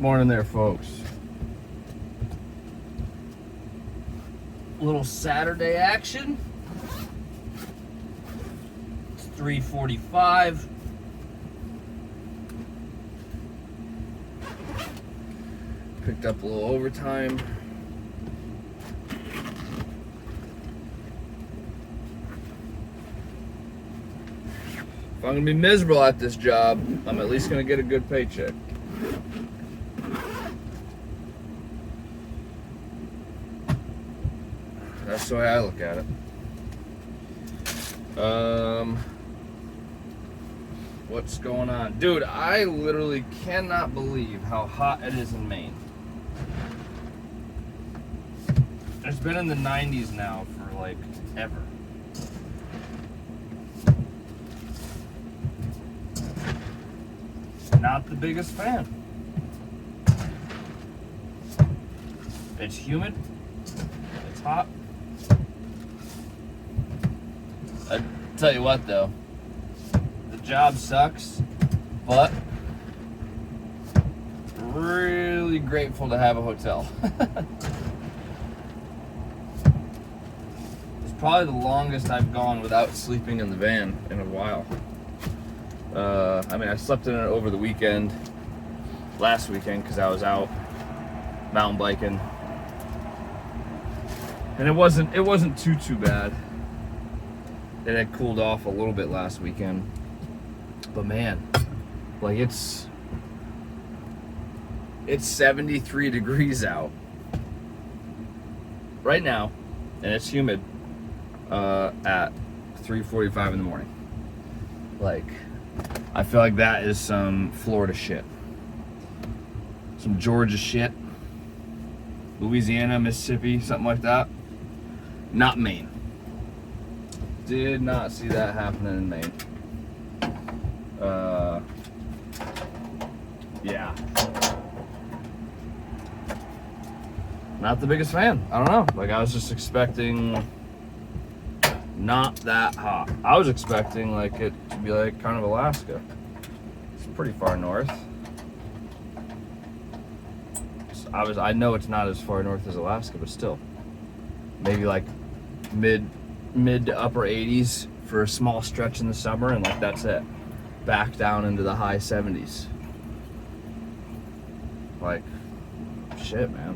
Morning there, folks. Little Saturday action. It's 3:45. Picked up a little overtime. If I'm gonna be miserable at this job, I'm at least gonna get a good paycheck. That's the way I look at it. What's going on? Dude, I literally cannot believe how hot it is in Maine. It's been in the 90s now for like ever. Not the biggest fan. It's humid. It's hot. I tell you what though, the job sucks, but really grateful to have a hotel. It's probably the longest I've gone without sleeping in the van in a while. I mean, I slept in it over the weekend, last weekend, because I was out mountain biking, and it wasn't too bad. It had cooled off a little bit last weekend, but man, like it's 73 degrees out right now, and it's humid at 3:45 in the morning. Like, I feel like that is some Florida shit, some Georgia shit, Louisiana, Mississippi, something like that. Not Maine. Did not see that happening in Maine. Yeah. Not the biggest fan. I don't know. Like, I was just expecting not that hot. I was expecting like it to be like kind of Alaska. It's pretty far north. I know it's not as far north as Alaska, but still. Maybe like mid to upper 80s for a small stretch in the summer, and like that's it. Back down into the high 70s. Like, shit, man.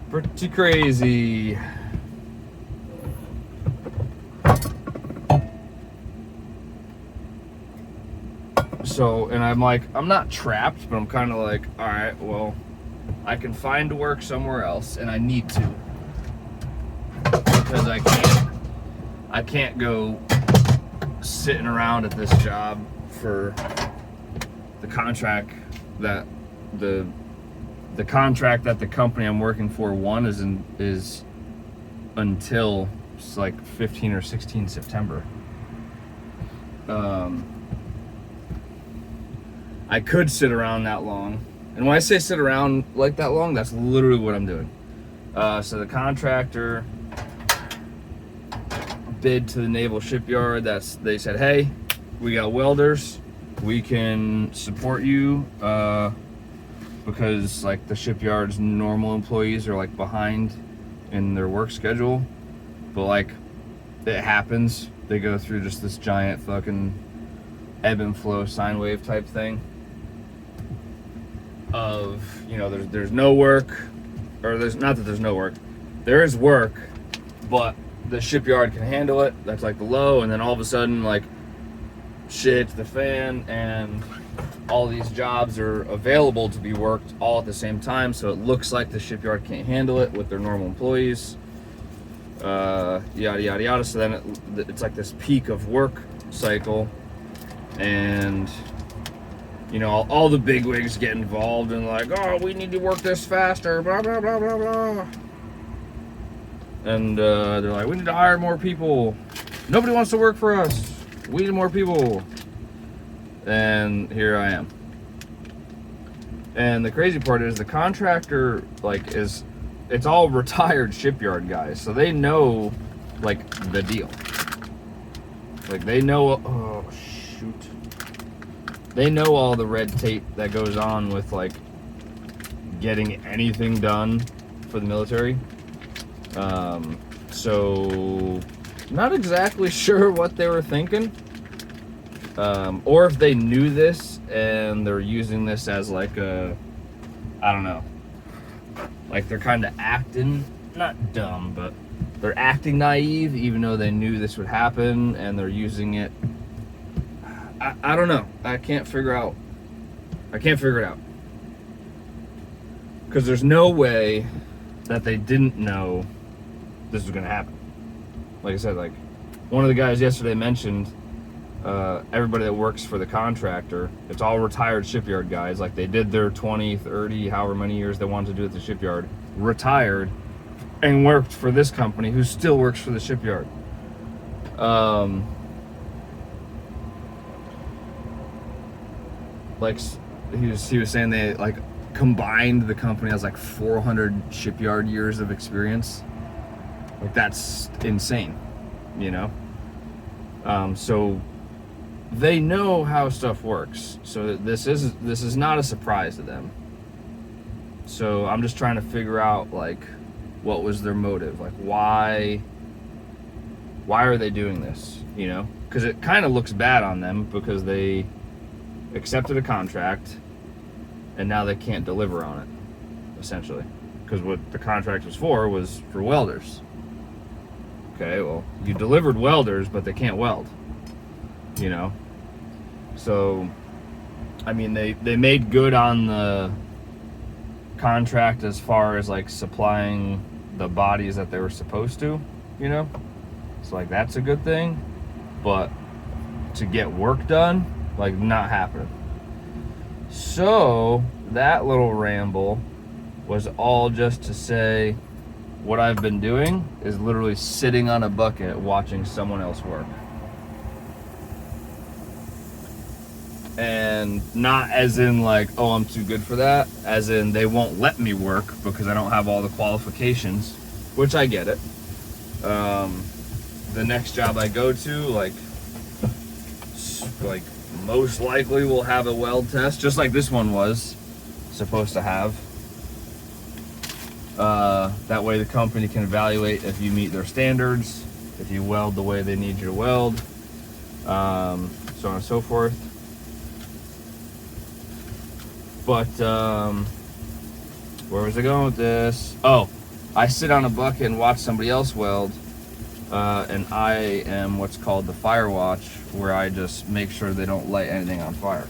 Pretty crazy. So, and I'm like, I'm not trapped, but I'm kind of like, all right, well, I can find work somewhere else, and I need to. Because I can't go sitting around at this job for the contract that the contract that the company I'm working for won is until it's like 15 or 16 September. I could sit around that long, and when I say sit around like that long, that's literally what I'm doing. So the contractor bid to the naval shipyard. They said, hey, we got welders, we can support you because like the shipyard's normal employees are like behind in their work schedule, but like it happens. They go through just this giant fucking ebb and flow sine wave type thing of, you know, there's no work, or there's not that there's no work, there is work, but the shipyard can handle it. That's like the low, and then all of a sudden like shit hits the fan, and all these jobs are available to be worked all at the same time, so it looks like the shipyard can't handle it with their normal employees, yada yada yada. So then it's like this peak of work cycle, and you know, all the bigwigs get involved and like, oh, we need to work this faster, blah blah blah blah blah. And they're like, we need to hire more people. Nobody wants to work for us. We need more people. And here I am. And the crazy part is the contractor, like, it's all retired shipyard guys, so they know like the deal. Like they know, oh shoot. they know all the red tape that goes on with like getting anything done for the military. So not exactly sure what they were thinking, or if they knew this and they're using this as like a, I don't know, like they're kind of acting, not dumb, but they're acting naive even though they knew this would happen, and they're using it. I don't know. I can't figure it out. Because there's no way that they didn't know this was going to happen. Like I said, like one of the guys yesterday mentioned, everybody that works for the contractor, it's all retired shipyard guys. Like they did their 20, 30, however many years they wanted to do at the shipyard, retired, and worked for this company who still works for the shipyard. Like he was saying, they like combined the company has like 400 shipyard years of experience. Like that's insane, you know. So they know how stuff works. So this is not a surprise to them. So I'm just trying to figure out like what was their motive, like why are they doing this, you know? Because it kind of looks bad on them because they accepted a contract and now they can't deliver on it, essentially, because what the contract was for welders. Okay, well, you delivered welders, but they can't weld, you know. So I mean, they made good on the contract as far as like supplying the bodies that they were supposed to, you know. So like that's a good thing, but to get work done, like not happening. So that little ramble was all just to say what I've been doing is literally sitting on a bucket watching someone else work. And not as in like, oh, I'm too good for that, as in they won't let me work because I don't have all the qualifications, which I get it. The next job I go to, like most likely will have a weld test, just like this one was supposed to have. That way the company can evaluate if you meet their standards, if you weld the way they need you to weld, so on and so forth. But where was I going with this? Oh, I sit on a bucket and watch somebody else weld, and I am what's called the fire watch, where I just make sure they don't light anything on fire.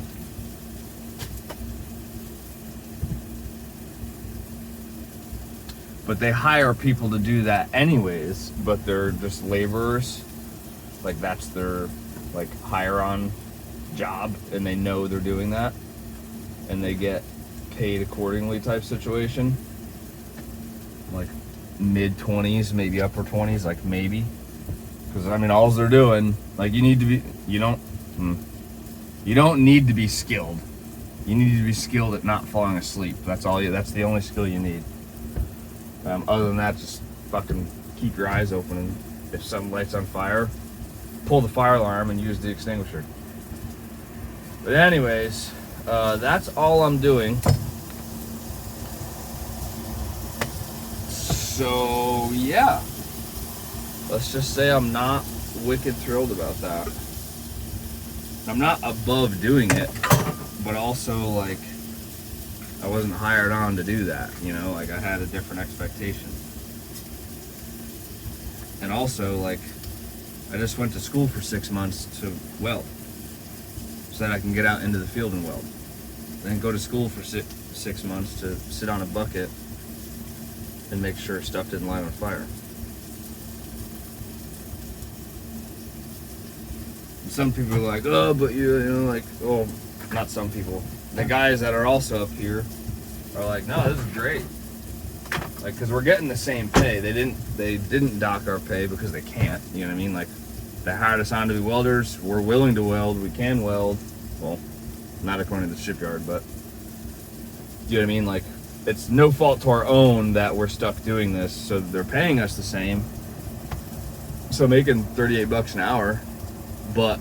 But they hire people to do that anyways, but they're just laborers. Like that's their like hire on job, and they know they're doing that, and they get paid accordingly type situation. Like mid 20s, maybe upper 20s, like maybe. Because I mean, all they're doing, like you don't need to be skilled. You need to be skilled at not falling asleep. That's all. That's the only skill you need. Other than that, just fucking keep your eyes open, and if something lights on fire, pull the fire alarm and use the extinguisher. But anyways, that's all I'm doing. So yeah, let's just say I'm not wicked thrilled about that. I'm not above doing it, but also like I wasn't hired on to do that, you know, like I had a different expectation. And also like I just went to school for 6 months to weld so that I can get out into the field and weld. Then go to school for 6 months to sit on a bucket and make sure stuff didn't light on fire. And some people are like, oh, but you know, like, oh, not some people. The guys that are also up here are like, no, this is great. Like, cause we're getting the same pay. They didn't dock our pay because they can't. You know what I mean? Like, they hired us on to be welders. We're willing to weld. We can weld. Well, not according to the shipyard, but you know what I mean? Like, it's no fault to our own that we're stuck doing this. So they're paying us the same. So making $38 an hour, but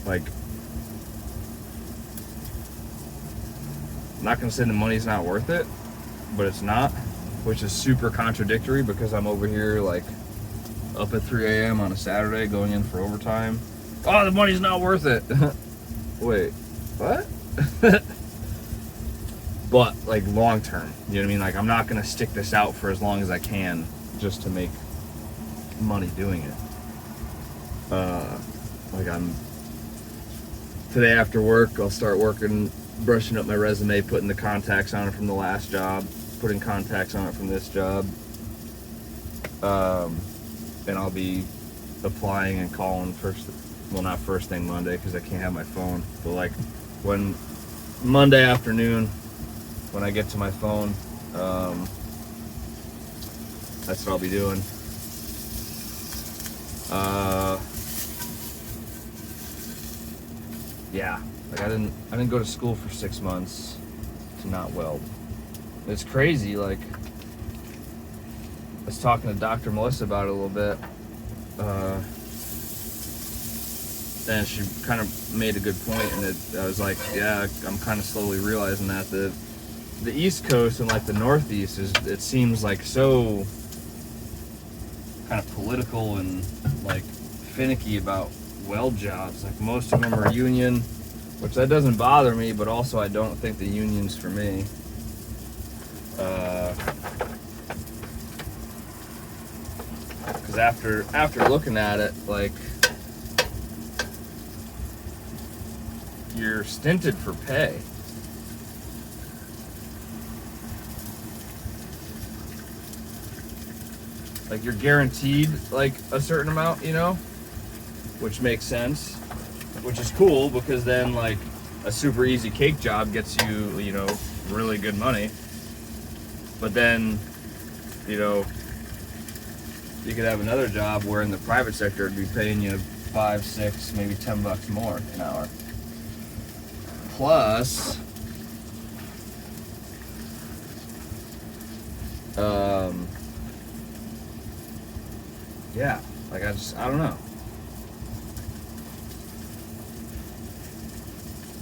Like, I'm not gonna say the money's not worth it, but it's not, which is super contradictory because I'm over here like up at 3 a.m. on a Saturday going in for overtime. Oh, the money's not worth it. Wait, what? But like long term, you know what I mean? Like, I'm not gonna stick this out for as long as I can just to make money doing it. Like, today after work, I'll start working, brushing up my resume, putting the contacts on it from the last job, putting contacts on it from this job. And I'll be applying and calling not first thing Monday because I can't have my phone, but like when Monday afternoon, when I get to my phone, that's what I'll be doing. Yeah, like I didn't go to school for 6 months to not weld. It's crazy. Like, I was talking to Dr. Melissa about it a little bit, and she kind of made a good point, and I was like, yeah, I'm kind of slowly realizing that the East Coast and like the Northeast it seems like so kind of political and like finicky about weld jobs. Like, most of them are union, which that doesn't bother me, but also I don't think the union's for me. Because after looking at it, like, you're stinted for pay. Like, you're guaranteed like a certain amount, you know, which makes sense, which is cool because then like a super easy cake job gets you, you know, really good money. But then, you know, you could have another job where in the private sector it'd be paying you $5, $6, maybe $10 more an hour. Plus, yeah, like I don't know.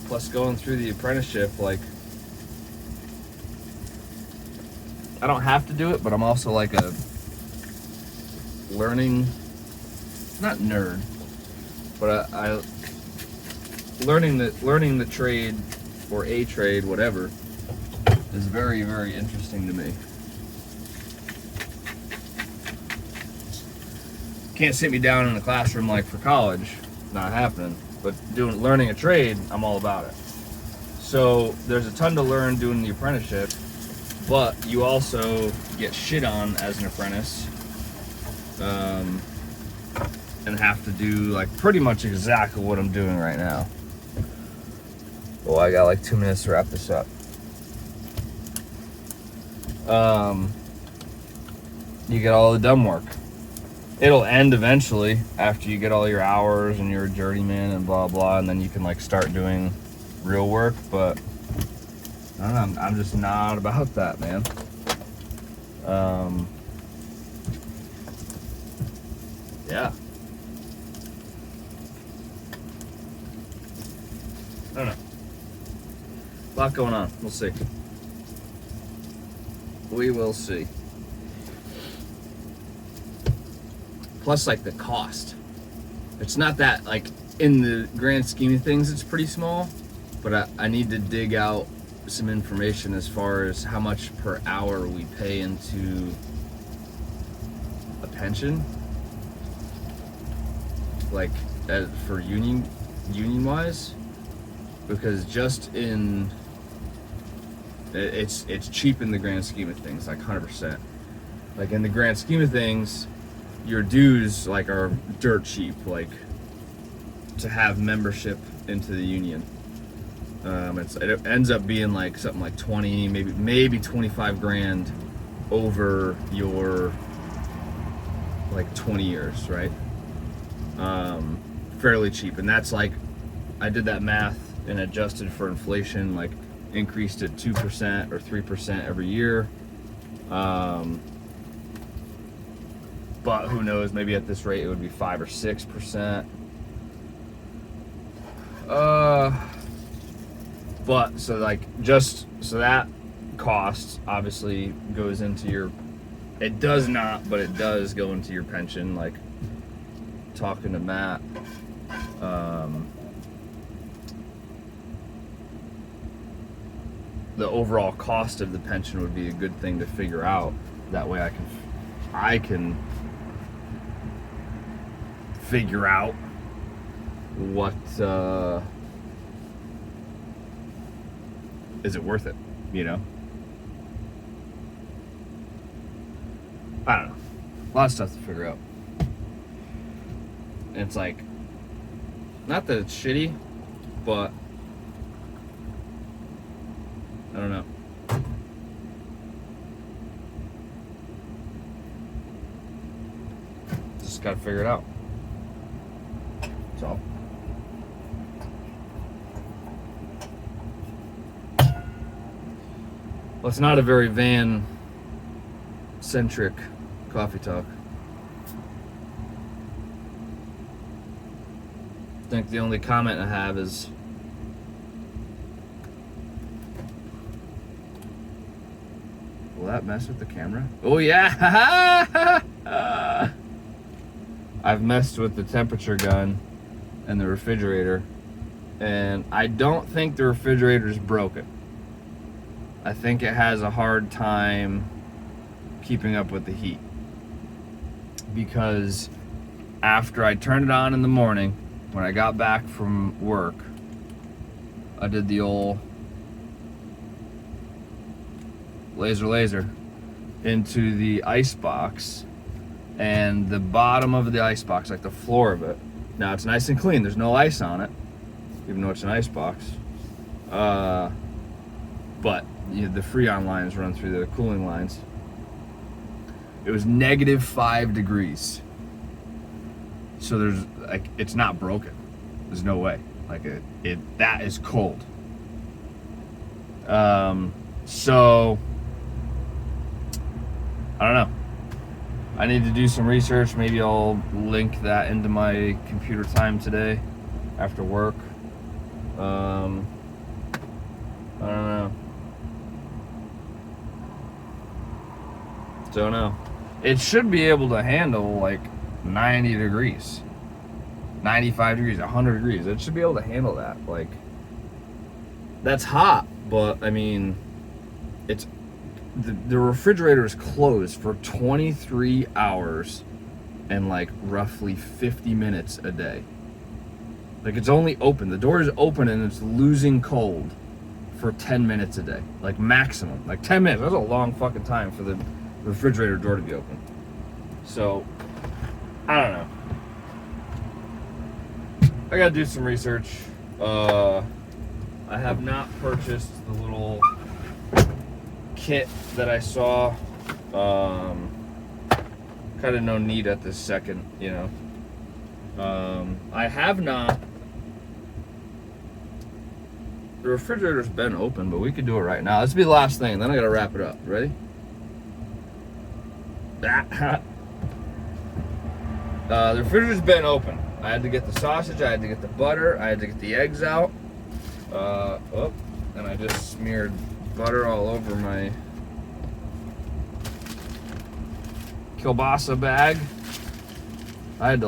Plus, going through the apprenticeship, like, I don't have to do it, but I'm also like a learning, not nerd, but I learning the trade or a trade, whatever, is very, very interesting to me. Can't sit me down in a classroom like for college, not happening. But learning a trade, I'm all about it. So there's a ton to learn doing the apprenticeship, but you also get shit on as an apprentice, and have to do like pretty much exactly what I'm doing right now. Well, I got like 2 minutes to wrap this up. You get all the dumb work. It'll end eventually after you get all your hours and you're a journeyman and blah blah, and then you can like start doing real work. But I don't know, I'm just not about that, man. Yeah. I don't know. A lot going on. We'll see. We will see. Plus, like, the cost. It's not that, like, in the grand scheme of things, it's pretty small, but I need to dig out some information as far as how much per hour we pay into a pension, like, for union wise, because just in it's cheap in the grand scheme of things, like 100%. Like, in the grand scheme of things, your dues like are dirt cheap, like, to have membership into the union. It ends up being like something like 20, maybe 25 grand over your like 20 years, right? Fairly cheap. And that's like, I did that math and adjusted for inflation, like increased it 2% or 3% every year. But who knows, maybe at this rate it would be 5 or 6%. But so like just so that cost obviously goes into your. It does not, but it does go into your pension. Like talking to Matt, the overall cost of the pension would be a good thing to figure out. That way, I can figure out what is it worth it, you know? I don't know. A lot of stuff to figure out. And it's like, not that it's shitty, but I don't know. Just gotta figure it out. That's all. Well, it's not a very van-centric coffee talk. I think the only comment I have is will that mess with the camera? Oh yeah! I've messed with the temperature gun and the refrigerator, and I don't think the refrigerator is broken. I think it has a hard time keeping up with the heat, because after I turned it on in the morning, when I got back from work, I did the old laser into the ice box, and the bottom of the ice box, like the floor of it, now it's nice and clean, there's no ice on it, even though it's an ice box, but the Freon lines run through the cooling lines. It was -5 degrees. So there's like, it's not broken. There's no way. Like that is cold. So I don't know. I need to do some research. Maybe I'll link that into my computer time today after work. I don't know. Don't know. It should be able to handle like 90 degrees, 95 degrees, 100 degrees. It should be able to handle that. Like, that's hot, but I mean, it's the refrigerator is closed for 23 hours and like roughly 50 minutes a day. Like, it's only open. The door is open and it's losing cold for 10 minutes a day. Like, maximum. Like 10 minutes. That's a long fucking time for the refrigerator door to be open. So I don't know. I gotta do some research. I have not purchased the little kit that I saw. Kind of no need at this second, you know. I have not. The refrigerator's been open, but we could do it right now. This will be the last thing, then I gotta wrap it up. Ready? The refrigerator's been open. I had to get the sausage, I had to get the butter, I had to get the eggs out. And I just smeared butter all over my kielbasa bag. I had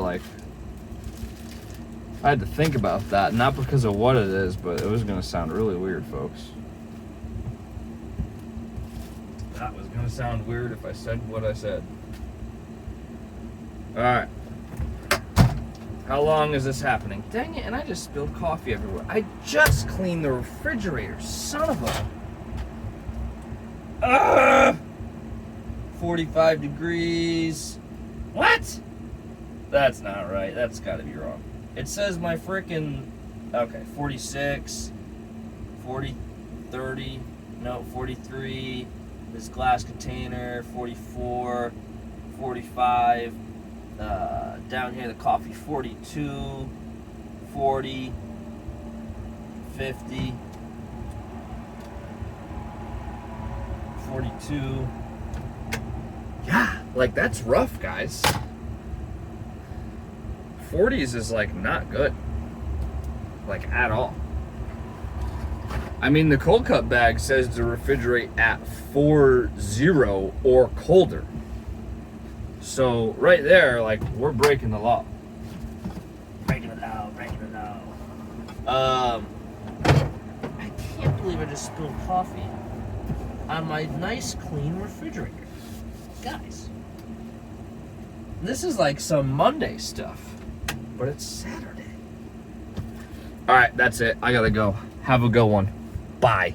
to think about that, not because of what it is, but it was gonna sound really weird, folks. That was gonna sound weird if I said what I said. Alright. How long is this happening? Dang it, and I just spilled coffee everywhere. I just cleaned the refrigerator, son of a... 45 degrees. What? That's not right. That's gotta be wrong. It says my frickin'... Okay, 46, 40, 30, no, 43, this glass container, 44, 45, down here the coffee, 42, 40, 50, 42. Yeah, like that's rough, guys. 40s is like not good. like at all. I mean, the cold cut bag says to refrigerate at 40 or colder. So right there, like, we're breaking the law. Breaking the law, breaking the law. I can't believe I just spilled coffee on my nice, clean refrigerator. Guys, this is like some Monday stuff, but it's Saturday. All right, that's it. I gotta go. Have a good one. Bye.